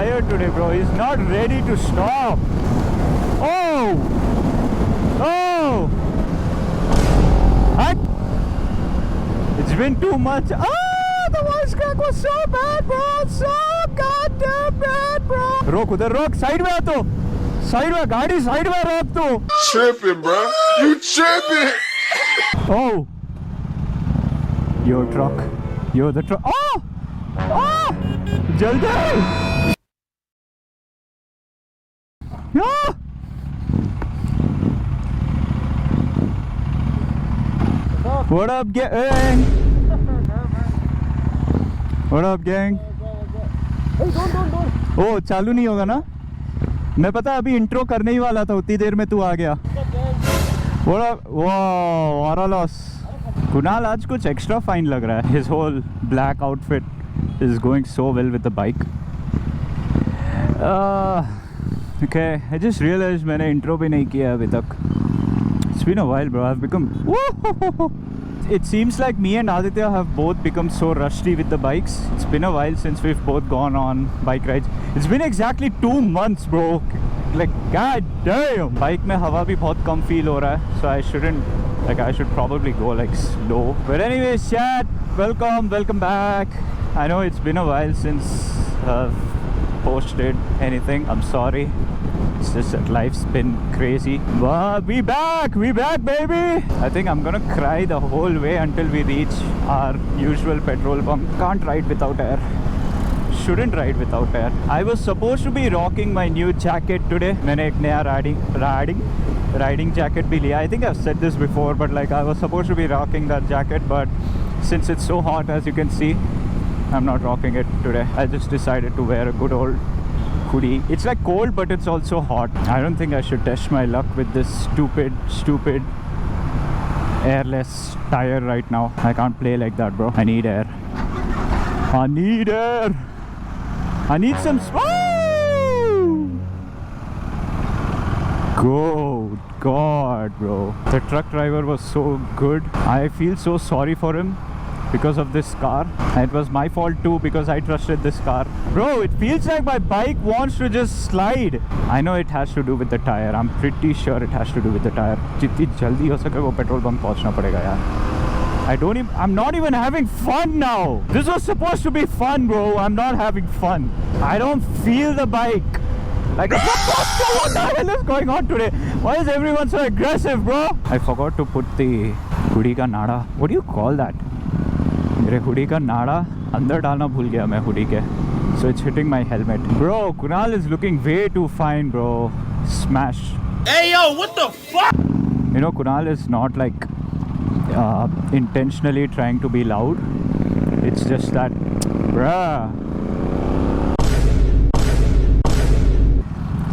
tired today, bro. He's not ready to stop. Oh! Oh! What? It's been too much. Ah! The voice crack was so bad, bro. So goddamn bad, bro. रोक उधर रोक. Side में आ तो. Side में गाड़ी side में रोक तो. Tripping, bro. You tripping. Oh! Yo, truck. Yo, the truck. Oh! Oh! जल्दी! Ah! What up, gang? What up, gang? Hey, don't. Oh, चालू नहीं होगा ना? मैं पता अभी इंट्रो करने ही वाला था, उतनी देर में तू आ गया. What up? Wow, what a loss. Kunal आज कुछ एक्स्ट्रा फाइन लग रहा है. His whole black outfit is going so well with the bike. Okay, I just realized मैंने इंट्रो भी नहीं किया अभी तक. It's been a while, bro. I've become... It seems like me and Aditya have both become so rusty with the bikes. It's been a while since we've both gone on bike rides. It's been exactly 2 months, bro. Like, god damn. Bike में हवा भी बहुत कम feel हो रहा है. So I shouldn't... Like, I should probably go like slow. But anyways, chat. Welcome back. I know it's been a while since I've posted anything. I'm sorry. It's just that life's been crazy. But we back, baby. I think I'm gonna cry the whole way until we reach our usual petrol pump. Can't ride without air. Shouldn't ride without air. I was supposed to be rocking my new jacket today. मैंने एक नया riding jacket भी लिया. I think I've said this before, but like I was supposed to be rocking that jacket, but since it's so hot, as you can see, I'm not rocking it today. I just decided to wear a good old hoodie. It's like cold, but it's also hot. I don't think I should test my luck with this stupid airless tire right now. I can't play like that, bro. I need air. I need air. I need some Good God, bro. The truck driver was so good. I feel so sorry for him because of this car. And it was my fault too because I trusted this car. Bro, it feels like my bike wants to just slide. I know it has to do with the tire. I'm pretty sure it has to do with the tire. जितनी जल्दी हो सके वो petrol pump पहुंचना पड़ेगा यार. I'm not even having fun now. This was supposed to be fun, bro. I'm not having fun. I don't feel the bike. Like, what the hell is going on today? Why is everyone so aggressive, bro? I forgot to put the hoodie ka nada. What do you call that? मेरे hoodie का नाड़ा अंदर डालना भूल गया मैं hoodie के. So it's hitting my helmet. Bro, Kunal is looking way too fine, bro. Smash. Hey, yo, what the fuck? You know, Kunal is not like intentionally trying to be loud. It's just that, bruh.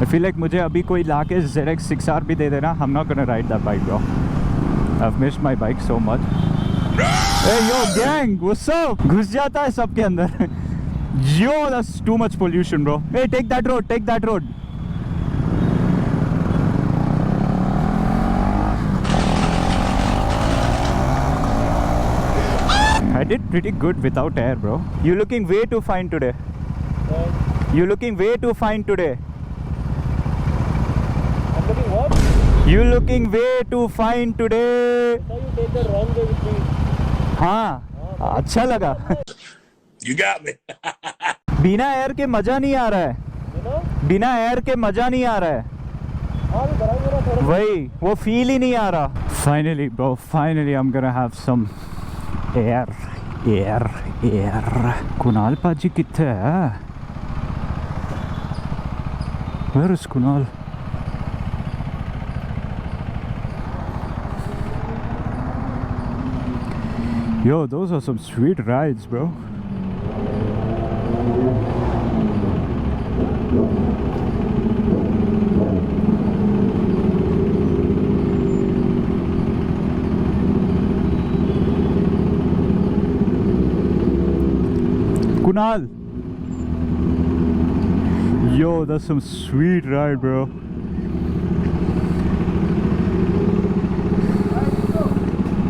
I feel like मुझे अभी कोई लाके ZX 6R भी दे देना. I'm not gonna ride that bike, bro. I've missed my bike so much. Hey yo gang, what's up? घुस जाता है सबके अंदर. Yo, that's too much pollution, bro. Hey, take that road. I did pretty good without air, bro. You looking way too fine today. You looking way too fine today. I'm looking what? You looking way too fine today. So you take the wrong way with me. हाँ, अच्छा लगा. You got me. बिना air के मजा नहीं आ रहा है. You know? बिना एयर के मजा नहीं आ रहा है. हाँ भी बड़ा मेरा थोड़ा. वही, वो फील ही नहीं आ रहा. Finally, bro. Finally, I'm gonna have some air. Kunal पाजी किथे है? Where is Kunal? Yo, those are some sweet rides, bro. Kunal! Yo, that's some sweet ride, bro.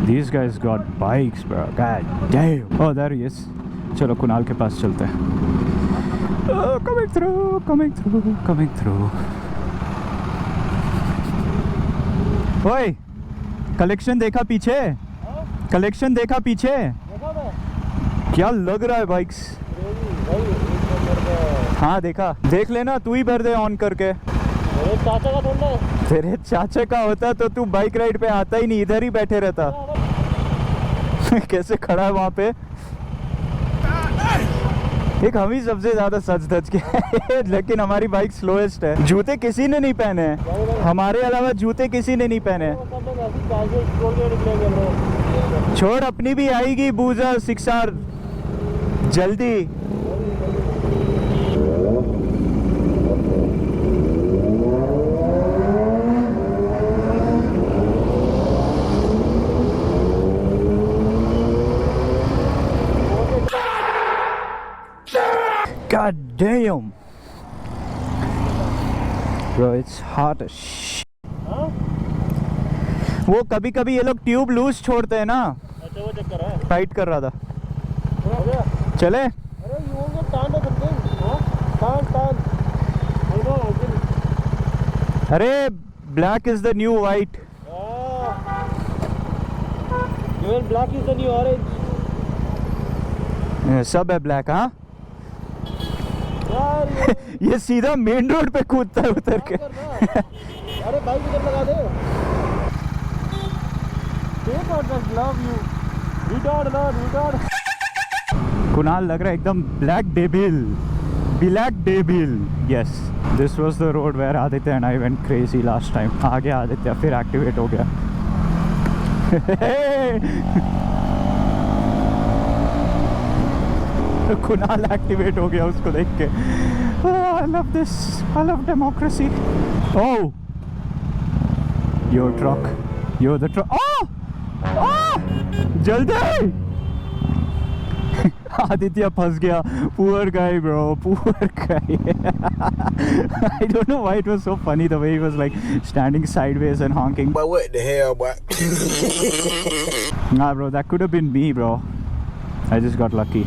These guys got bikes, bro. God damn. Oh, there he is. चलो कुणाल के पास चलते हैं. Come Coming through, coming through, coming through. ओए, collection देखा पीछे? Collection देखा पीछे? देखा मैं क्या लग रहा है बाइक्स? भाई एक नंबर का। हाँ देखा, देख लेना, तू ही भर दे ऑन करके। मेरे चाचा का ढूंढना है। तेरे चाचा का होता तो तू बाइक राइड पे आता ही नहीं, इधर ही बैठे रहता। कैसे खड़ा है वहाँ पे? एक हम ही सबसे ज्यादा सच धज के हैं, लेकिन हमारी बाइक स्लोएस्ट है। जूते किसी ने नहीं पहने हैं, हमारे अलावा जूते किसी ने नहीं पहने हैं। सब लोग ऐसे कैजुअल छोड़ के निकलेंगे ब्रो। छोड़, अपनी भी आएगी बूजर 6R जल्दी। God damn, bro, it's hot as shit. हाँ? वो कभी कभी ये लोग ट्यूब लूज छोड़ते हैं ना, अच्छा वो चक्कर है। टाइट कर रहा था। हो गया? चले? अरे you want to stand or something? हाँ? Stand. I know, I can. अरे black is the new white. Even black is the new orange. सब है ब्लैक। हाँ यार ये सीधा मेन रोड पे कूदता है उतर के। अरे बाइक इधर लगा दे। They got just love you. Retard. Kunal लग रहा है एकदम black devil. Yes, this was the road where Aditya and I went crazy last time. आ गया आदित्य, फिर एक्टिवेट हो गया। कुणाल एक्टिवेट हो गया उसको देख के। I love this, I love democracy. Oh, your the truck. जल्दी। आदित्य फंस गया। Poor guy, bro. Poor guy. I don't know why it was so funny the way he was like standing sideways and honking. But what the hell, boy? Nah, bro, that could have been me, bro. I just got lucky.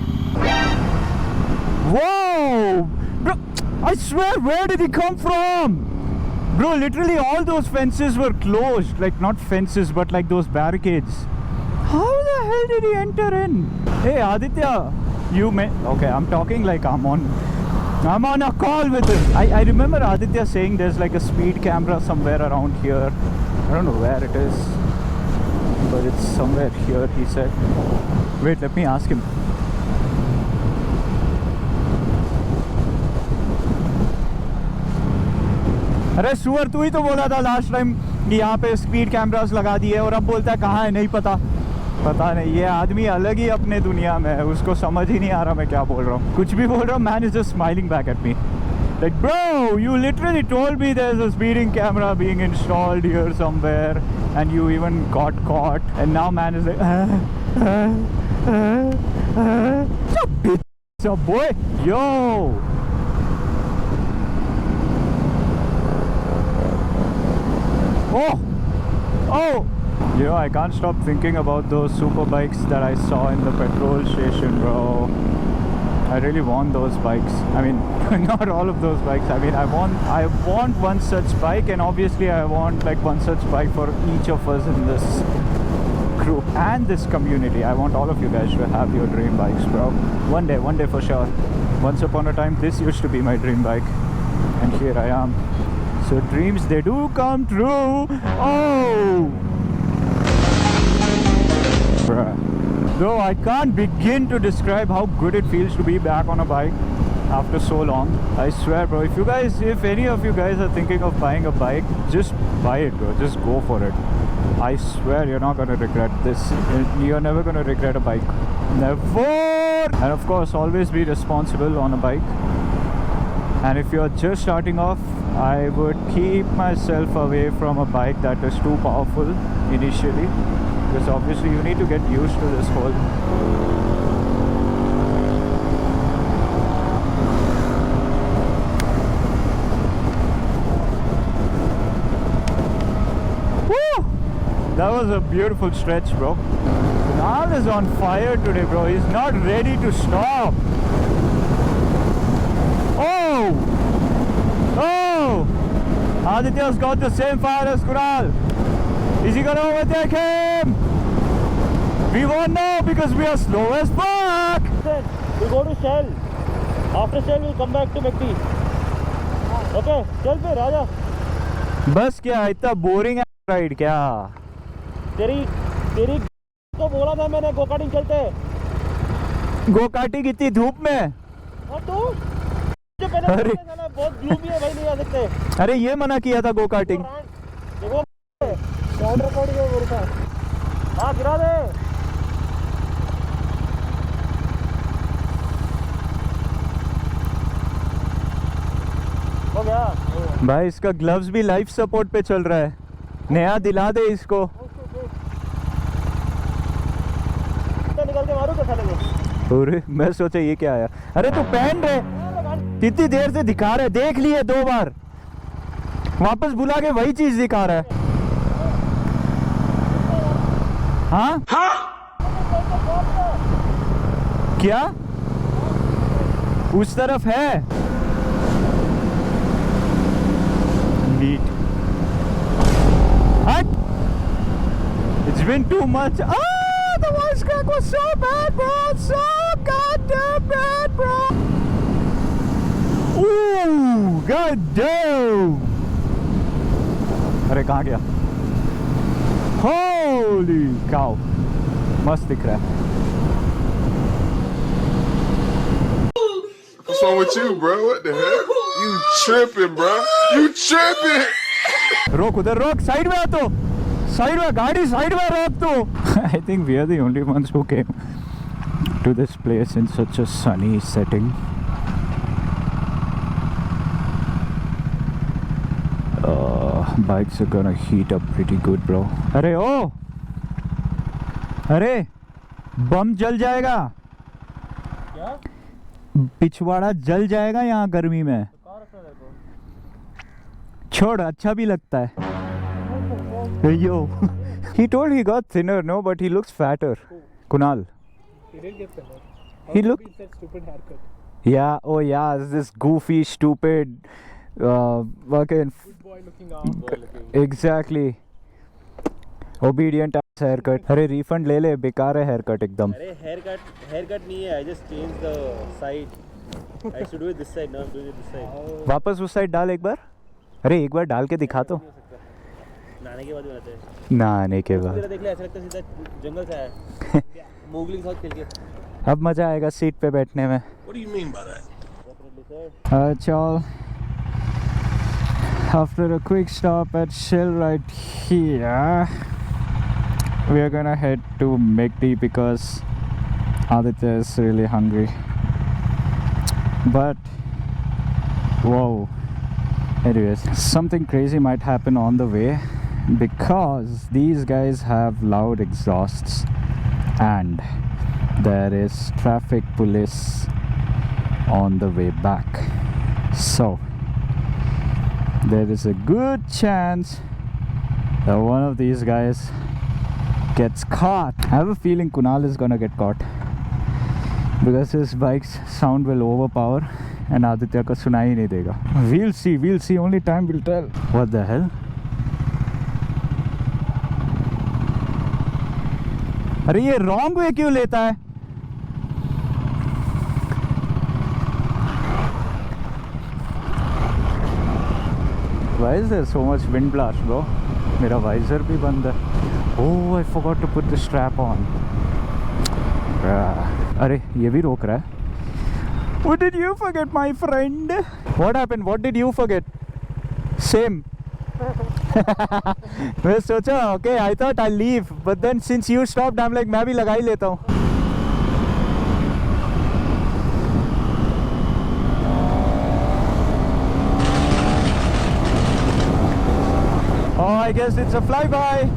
Whoa! Bro, I swear, where did he come from? Bro, literally all those fences were closed. Like, not fences, but like those barricades. How the hell did he enter in? Hey, Aditya, you may... Okay, I'm talking like I'm on a call with him. I remember Aditya saying there's like a speed camera somewhere around here. I don't know where it is, but it's somewhere here, he said. Wait, let me ask him. अरे सुअर, तू ही तो बोला था last time कि यहाँ पे speed cameras लगा दिए, और अब बोलता है कहाँ है, नहीं पता नहीं। ये आदमी अलग ही अपने दुनिया में है, उसको समझ ही नहीं आ रहा मैं क्या बोल रहा हूँ। कुछ भी बोल रहा हूँ, man is just smiling back at me like, bro, you literally told me there's a speeding camera being installed here somewhere and you even got caught, and now man is like so bitch, so boy, yo. Oh! You know, I can't stop thinking about those super bikes that I saw in the petrol station, bro. I really want those bikes. I mean, not all of those bikes. I mean, I want one such bike, and obviously I want like one such bike for each of us in this group and this community. I want all of you guys to have your dream bikes, bro. One day for sure. Once upon a time, this used to be my dream bike, and here I am. So dreams, they do come true. Oh! Bruh. Though I can't begin to describe how good it feels to be back on a bike after so long. I swear, bro, if any of you guys are thinking of buying a bike, just buy it, bro. Just go for it. I swear you're not gonna regret this. You're never gonna regret a bike. Never! And of course, always be responsible on a bike. And if you're just starting off, I would keep myself away from a bike that is too powerful initially, because obviously you need to get used to this whole That was a beautiful stretch, bro. Kunal is on fire today, bro. He's not ready to stop. Oh! Aditya's got the same fire as Kunal. Is he gonna overtake him? We won't know because we are slow as fuck. We go to Shell. After Shell, we'll come back to McD. Okay, चल फिर आजा. बस क्या इतना boring है ride क्या? तेरी को बोला था मैंने गो कार्टिंग चलते. गो कार्टिंग इतनी धूप में? और तू जो पहले अरे बहुत ग्लूमी है भाई, नहीं आ सकते. अरे ये मना किया था गो कार्टिंग. देखो साउंड रिकॉर्ड है मेरे पास. हाँ गिरा दे. हो गया भाई इसका ग्लव्स भी लाइफ सपोर्ट पे चल रहा है. नया दिला दे इसको. निकल के मारू तो साले को. अरे मैं सोचा ये क्या आया. अरे तू पहन रहे कितनी देर से दिखा रहे. देख लिए 2 बार वापस बुला के वही चीज दिखा रहा है. हाँ क्या उस तरफ है? नीट. हट. It's been too much. The voice crack was so bad, bro. So goddamn bad, bro. Ooh, goddamn. अरे कहाँ गया? Holy cow. मस्त दिख रहा है. What's wrong with you, bro? What the heck? You tripping, bro? You tripping? रोक उधर रोक. साइड में आ तो. साइड में गाड़ी साइड में रोक तो. I think we are the only ones who came to this place in such a sunny setting. Bikes are gonna heat up pretty good, bro. अरे ओ. अरे बम जल जाएगा. क्या? पिछवाड़ा जल जाएगा यहाँ गर्मी में. छोड़ अच्छा भी लगता है. Yo, he told he got thinner, no, but he looks fatter. Kunal. He didn't get thinner. He look. That stupid haircut. Yeah. Oh yeah. This goofy, stupid, fucking. Good boy looking out. Exactly. Obedient ass haircut. अरे refund ले ले. बेकार है haircut एकदम. अरे haircut नहीं है. I just changed the side. I should do it this side. Now I'm doing it this side. वापस उस साइड डाल एक बार. अरे एक बार डाल के दिखा तो. नहाने के बाद बनाते हैं. नहाने के बाद. देख ले ऐसा लगता है सीधा जंगल से आया है. मोगली के साथ खेल के. अब मजा आएगा सीट पे बैठने में. What do you mean by that? Chal. After a quick stop at Shell right here, we are gonna head to McD because Aditya is really hungry. But whoa. Anyways, something crazy might happen on the way because these guys have loud exhausts and there is traffic police on the way back. So there is a good chance that one of these guys gets caught. I have a feeling Kunal is gonna get caught because his bike's sound will overpower and Aditya को सुनाई नहीं देगा. We'll see. Only time will tell. What the hell? अरे ये wrong way क्यों लेता है? Why is there so much wind blast, bro? मेरा visor भी बंद है. Oh, I forgot to put the strap on. अरे ये भी रोक रहा है. What did you forget, my friend? What happened? What did you forget? Same. मैं सोचा okay, I thought I'll leave, but then since you stopped, I'm like मैं भी लगा ही लेता हूँ. Oh, I guess it's a flyby.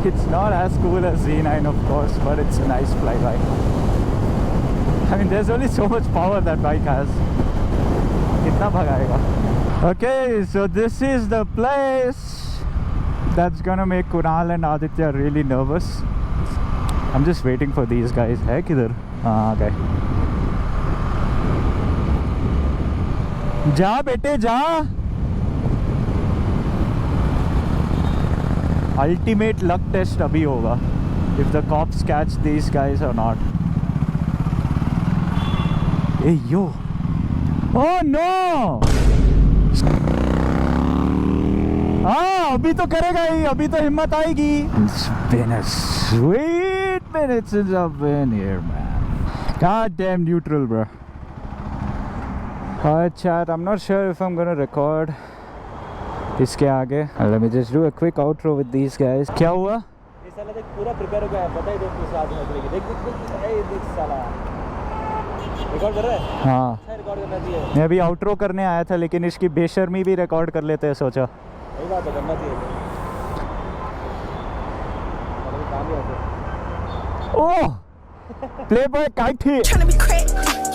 It's not as cool as Z9, of course, but it's a nice flyby. I mean, there's only so much power that bike has. Kitna bhagayega? Okay, so this is the place that's gonna make Kunal and Aditya really nervous. I'm just waiting for these guys. Hai kidhar? Okay. जा बेटे जा. Ultimate luck test अभी होगा. If the cops catch these guys or not. Hey yo. Oh no. हाँ अभी तो करेगा ही. अभी तो हिम्मत आएगी. It's been a sweet minute since I've been here, man. God damn neutral, bro. Alright chat, I'm not sure if I'm gonna record इसके आगे. Let me just do a quick outro with these guys. क्या हुआ? ये साला देख पूरा prepare हो गया है. पता ही देख किस आदमी निकलेगी. देख साला. रिकॉर्ड कर रहा है? हाँ. अच्छा रिकॉर्ड करना चाहिए. मैं अभी आउट्रो करने आया था लेकिन इसकी बेशर्मी भी रिकॉर्ड कर लेते हैं सोचा. सही बात है, करना चाहिए. काम ही ऐसे. ओह प्लेबॉय काठी. Tryna be crack,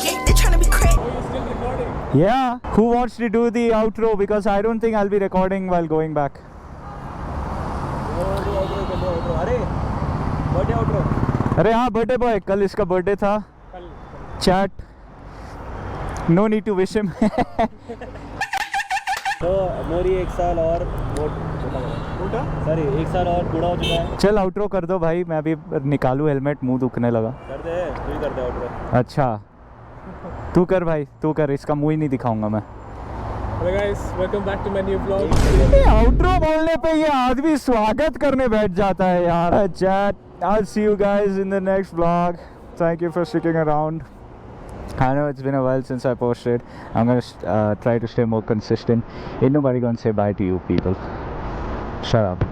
yeah, they tryna be crack. Oh, you're still recording? Yeah, who wants to do the outro because I don't think I'll be recording while going back. अरे बर्थडे आउटरो. अरे हाँ birthday boy, कल इसका birthday था. Chat no need to wish him. तो मोरी 1 साल और मोटा सॉरी 1 साल और बूढ़ा हो चुका है. चल आउट्रो कर दो भाई, मैं अभी निकालूं हेलमेट, मुंह दुखने लगा. कर दे, तू ही कर दे आउटरो. अच्छा तू कर भाई, तू कर. इसका मुंह ही नहीं दिखाऊंगा मैं. Hello guys, welcome back to my new vlog. Outro बोलने पे ये आदमी स्वागत करने बैठ जाता है यार. Chat I'll see you guys in the next vlog. Thank you for sticking around. I know it's been a while since I posted. I'm gonna try to stay more consistent. Ain't nobody gonna say bye to you people. Shut up.